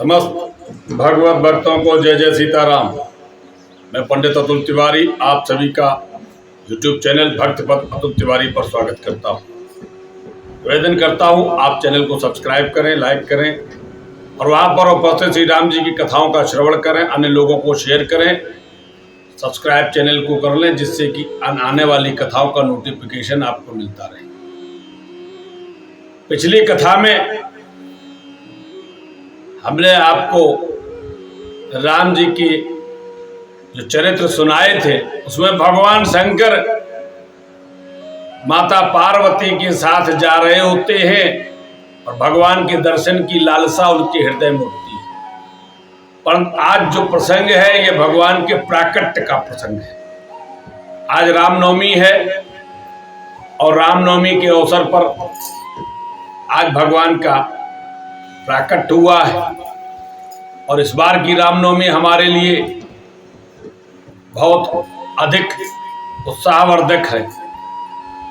समस्त भगवत भक्तों को जय जय सीताराम। मैं पंडित अतुल तिवारी आप सभी का YouTube चैनल भक्त पद अतुल तिवारी पर स्वागत करता हूँ। निवेदन करता हूँ आप चैनल को सब्सक्राइब करें, लाइक करें और वहाँ पर उपस्थित श्री राम जी की कथाओं का श्रवण करें, अन्य लोगों को शेयर करें। सब्सक्राइब चैनल को कर लें जिससे कि आने वाली कथाओं का नोटिफिकेशन आपको मिलता रहे। पिछली कथा में हमने आपको राम जी की जो चरित्र सुनाए थे उसमें भगवान शंकर माता पार्वती के साथ जा रहे होते हैं और भगवान के दर्शन की लालसा उनके हृदय में होती है। परंतु आज जो प्रसंग है ये भगवान के प्राकट्य का प्रसंग है। आज रामनवमी है और रामनवमी के अवसर पर आज भगवान का प्राकट्य हुआ है और इस बार की रामनवमी हमारे लिए बहुत अधिक उत्साहवर्धक है,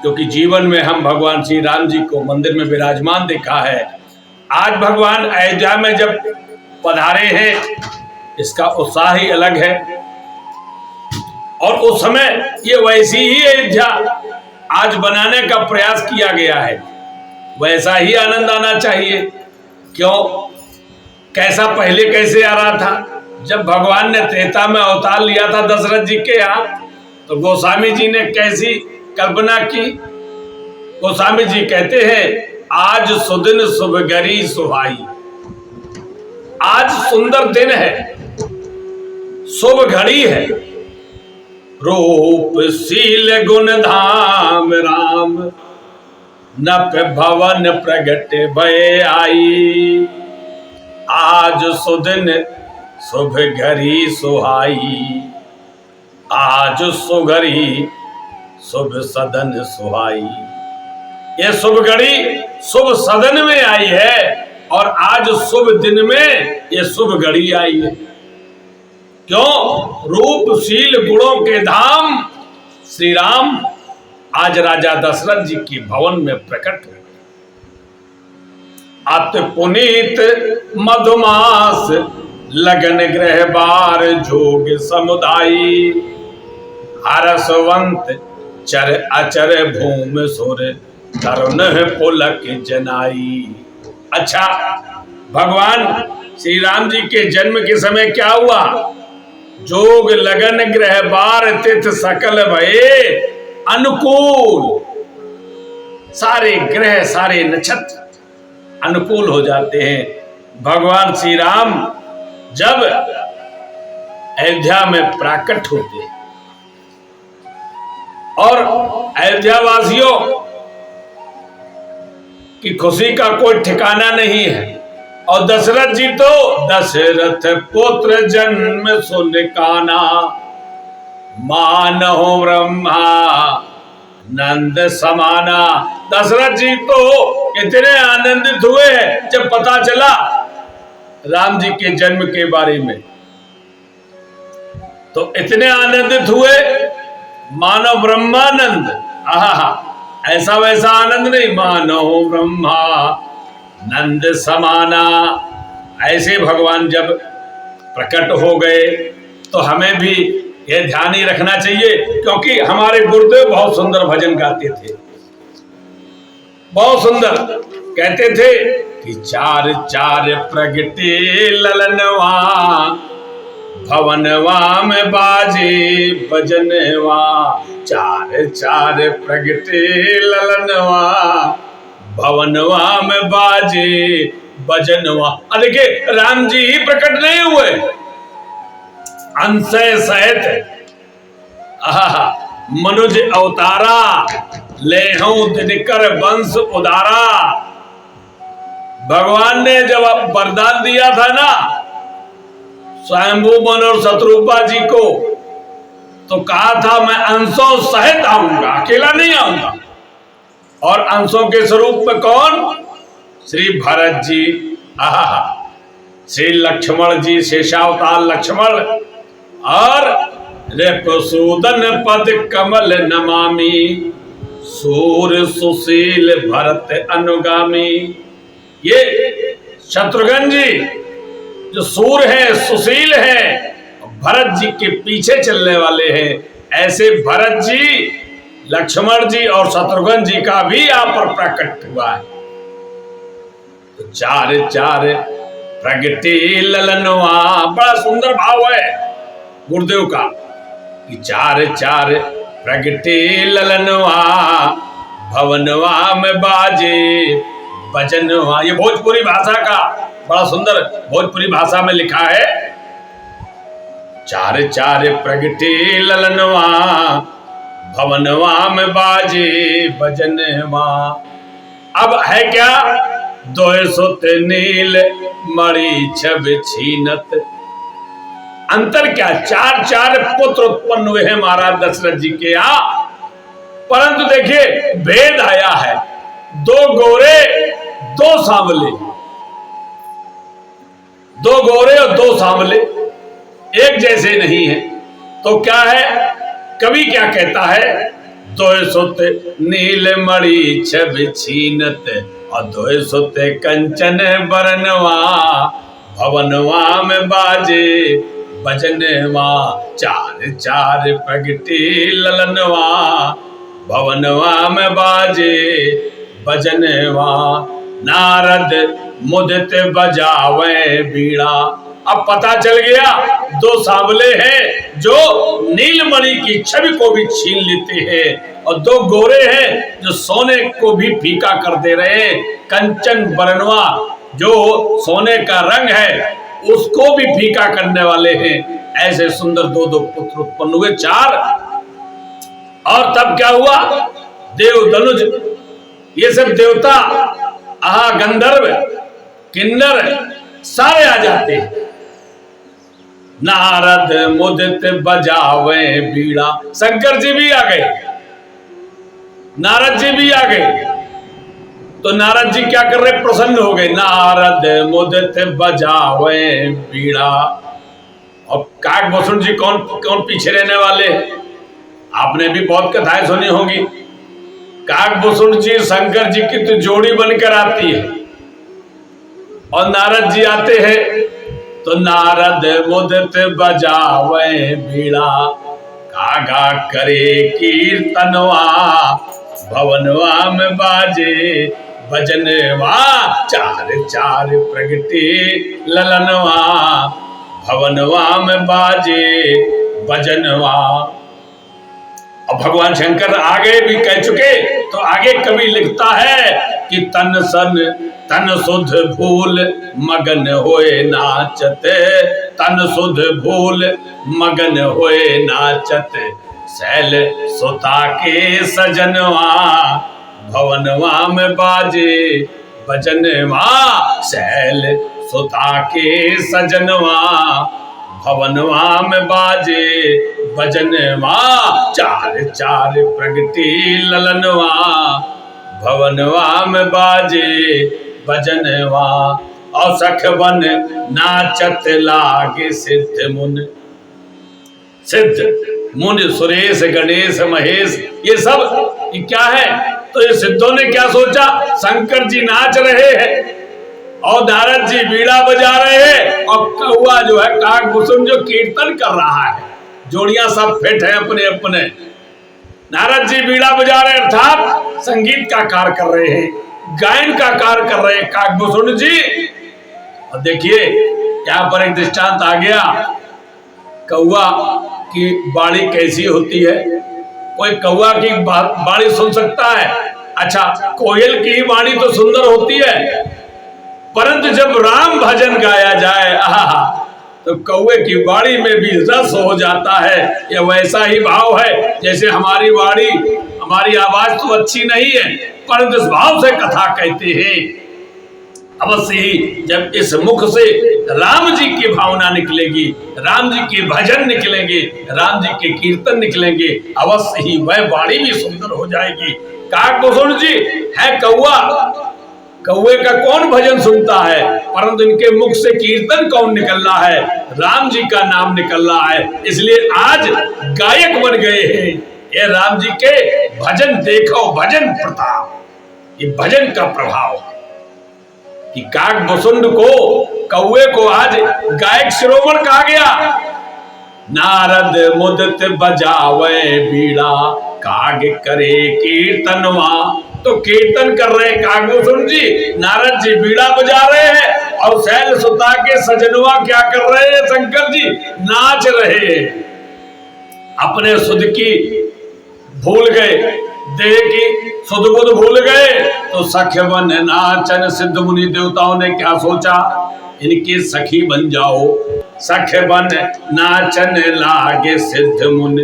क्योंकि जीवन में हम भगवान श्री राम जी को मंदिर में विराजमान देखा है। आज भगवान अयोध्या में जब पधारे हैं इसका उत्साह ही अलग है और उस समय ये वैसी ही अयोध्या आज बनाने का प्रयास किया गया है, वैसा ही आनंद आना चाहिए। क्यों, कैसा पहले कैसे आ रहा था? जब भगवान ने त्रेता में अवतार लिया था दशरथ जी के यहाँ, तो गोस्वामी जी ने कैसी कल्पना की। गोस्वामी जी कहते हैं आज सुदिन शुभगरी सुहाई, आज सुंदर दिन है, शुभ घड़ी है। रूप शील गुण धाम राम, नप भवन प्रगट भय आई, आज सुदिन शुभ घड़ी सुहाई, आज सुघड़ी शुभ सदन सुहाई। ये शुभ घड़ी शुभ सदन में आई है और आज शुभ दिन में ये शुभ घड़ी आई है। क्यों? रूपशील गुणों के धाम श्री राम आज राजा दशरथ जी की भवन में प्रकट हुए। अति पुनीत मधुमास लगन ग्रह बार जोग समुदायी, हरसवंत चर अचर भूम सुर तरुण पुलक जनाई। अच्छा, भगवान श्री राम जी के जन्म के समय क्या हुआ? जोग लगन ग्रह बार तिथ सकल भये अनुकूल, सारे ग्रह सारे नक्षत्र अनुकूल हो जाते हैं। भगवान श्री राम जब अयोध्या में प्राकट होते हैं और अयोध्या वासियों की खुशी का कोई ठिकाना नहीं है। और दशरथ जी तो दशरथ पुत्र जन्म सुन काना, मानहो ब्रह्मा नंद समाना। दशरथ जी तो इतने आनंदित हुए जब पता चला राम जी के जन्म के बारे में, तो इतने आनंदित हुए मानो ब्रह्मानंद। आहा, ऐसा वैसा आनंद नहीं, मानो ब्रह्मा नंद समाना। ऐसे भगवान जब प्रकट हो गए तो हमें भी ये ध्यान ही रखना चाहिए, क्योंकि हमारे गुरुदेव बहुत सुंदर भजन गाते थे, बहुत सुंदर कहते थे कि चार चार प्रगटे ललनवा, भवनवा में बाजे भजनवा। चार चार प्रगटे ललनवा, भवनवा में बाजे भजनवा। देखिए, राम जी ही प्रकट नहीं हुए, अंशय सहित मनुज अवतारा, लेहू दिनकर वंश उदारा। भगवान ने जब वरदान दिया था ना स्वयंभू मन और शत्रुपा जी को, तो कहा था मैं अंशों सहित आऊंगा, अकेला नहीं आऊंगा। और अंशों के स्वरूप में कौन? श्री भरत जी, श्री लक्ष्मण जी, शेषावतार लक्ष्मण, और रिपुसूदन पद कमल नमामि, सूर सुशील भरत अनुगामी। ये शत्रुघ्न जी जो सूर हैं, सुशील हैं, भरत जी के पीछे चलने वाले हैं। ऐसे भरत जी, लक्ष्मण जी और शत्रुघ्न जी का भी यहाँ पर प्रकट हुआ है। तो चार चार प्रगटे ललनवा, बड़ा सुंदर भाव है गुरुदेव का कि चार चार प्रगटे ललनवा, भवनवा में बाजे भजनवा। ये भोजपुरी भाषा का बड़ा सुंदर भोजपुरी भाषा में लिखा है। चार चार प्रगटे ललनवा, भवनवा में बाजे भजनवा। अब है क्या, दोय सुत नील मणि छब छीनत। अंतर क्या, चार चार पुत्र उत्पन्न हुए हैं महाराज दशरथ जी के यहाँ, परंतु देखिए भेद आया है, दो गोरे दो सांवले, दो गोरे और दो सांवले एक जैसे नहीं है। तो क्या है, कवि क्या कहता है, दोय सुत नील मणि छब छीनत, और दोय सुत कंचन बरनवा, भवनवा में बाजे भजनवा। चार चार प्रगटे ललनवा, भवनवा में बाजे भजनवा। नारद मुदित बजावे बीड़ा। अब पता चल गया दो सांवले हैं जो नीलमणि की छवि को भी छीन लेते हैं, और दो गोरे हैं जो सोने को भी फीका कर दे रहे हैं। कंचन बरनवा, जो सोने का रंग है उसको भी फीका करने वाले हैं। ऐसे सुंदर दो दो पुत्र उत्पन्न हुए, चार। और तब क्या हुआ, देव धनुज ये सब देवता, आहा गंधर्व किन्नर सारे आ जाते हैं। नारद मुदित बजावे बीड़ा, शंकर जी भी आ गए, नारद जी भी आ गए। तो नारद जी क्या कर रहे, प्रसन्न हो गए। नारद मुदित बजावे बीड़ा। और काकभूषण जी कौन कौन पीछे रहने वाले हैं, आपने भी बहुत कथाएं सुनी होंगी। काकभूषण जी शंकर जी की तो जोड़ी बनकर आती है, और नारद जी आते हैं। तो नारद मुदित बजावे बीड़ा, कागा करे कीर्तनवा, भवनवा में बाजे भजनवा। चार चार प्रगटे ललनवा, भवनवा में बाजे भजनवा। अब भगवान शंकर आगे भी कह चुके, तो आगे कवि लिखता है कि तन सन तन सुध भूल मगन होए नाचत, तन सुध भूल मगन होए नाचत। शैल सुता के सजनवा, भवनवा में बाजे भजनवा। शैल सुता के सजनवा, भवनवा में बाजे भजनवा। चार चार प्रगटे ललनवा, भवनवा में बाजे भजनवा। और सखवन नाचत लागे सिद्ध मुन, सिद्ध मुनि सुरेश गणेश महेश, ये सब ये क्या है। तो ये सिद्धों ने क्या सोचा, शंकर जी नाच रहे हैं और नारद जी बीड़ा बजा रहे हैं, और कौआ जो है काकभूषण जो कीर्तन कर रहा है। जोड़ियां सब फिट है अपने अपने। नारद जी बीड़ा बजा रहे, अर्थात संगीत का कार्य कर रहे हैं, गायन का कार्य कर रहे हैं काकभूषण जी। और देखिए यहाँ पर एक दृष्टांत आ गया, कौआ की बाड़ी कैसी होती है। कोई कौआ की बाड़ी सुन सकता है, अच्छा कोयल की बाणी तो सुंदर होती है, परंतु जब राम भजन गाया जाए आहा, तो कौवे की बाणी में भी रस हो जाता है। यह वैसा ही भाव है जैसे हमारी बाणी, हमारी आवाज तो अच्छी नहीं है, परंतु इस भाव से कथा कहते हैं। अवश्य ही जब इस मुख से राम जी की भावना निकलेगी, राम जी के भजन निकलेंगे, राम जी के कीर्तन निकलेंगे, अवश्य ही वह वाणी भी सुंदर हो जाएगी। काकभूषण जी है कौआ, कौए का कौन भजन सुनता है, परंतु इनके मुख से कीर्तन कौन निकल रहा है, राम जी का नाम निकल रहा है, इसलिए आज गायक बन गए हैं। ये राम जी के भजन देखो, भजन प्रताप, ये भजन का प्रभाव। कि काग भुसुंड को, कौए को आज गायक शिरोमण कहा गया। नारद मुदित बजावे बीड़ा, काग करे कीर्तनवा। तो कीर्तन कर रहे काग भुसुंड जी, नारद जी बीड़ा बजा रहे हैं, और शैल सुता के सजनवा क्या कर रहे हैं शंकर जी, नाच रहे हैं। अपने सुध की भूल गए, देह की सुध बुध भूल गए, तो सख्य बन नाचन सिद्ध मुनि देवताओं ने क्या सोचा, इनकी सखी बन जाओ। सख्य बन नाचन लागे सिद्ध मुनि,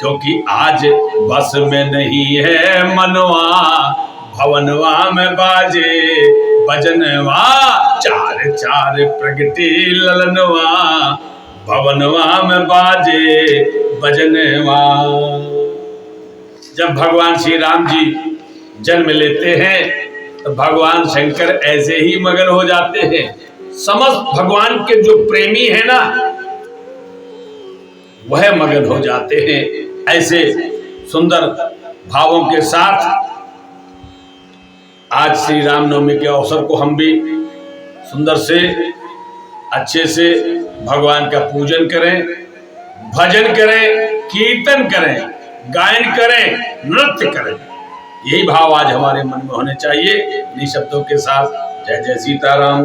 क्योंकि आज बस में नहीं है मनवा, भवनवा में बाजे बजनवा, चार चार प्रगति ललनवा, भवनवा में बाजे बजनवा। जब भगवान श्री राम जी जन्म लेते हैं तो भगवान शंकर ऐसे ही मगन हो जाते हैं। समस्त भगवान के जो प्रेमी है ना, वह मगन हो जाते हैं। ऐसे सुंदर भावों के साथ आज श्री रामनवमी के अवसर को हम भी सुंदर से अच्छे से भगवान का पूजन करें, भजन करें, कीर्तन करें, गायन करें, नृत्य करें। यही भाव आज हमारे मन में होने चाहिए। इन्हीं शब्दों के साथ जय जय सीताराम।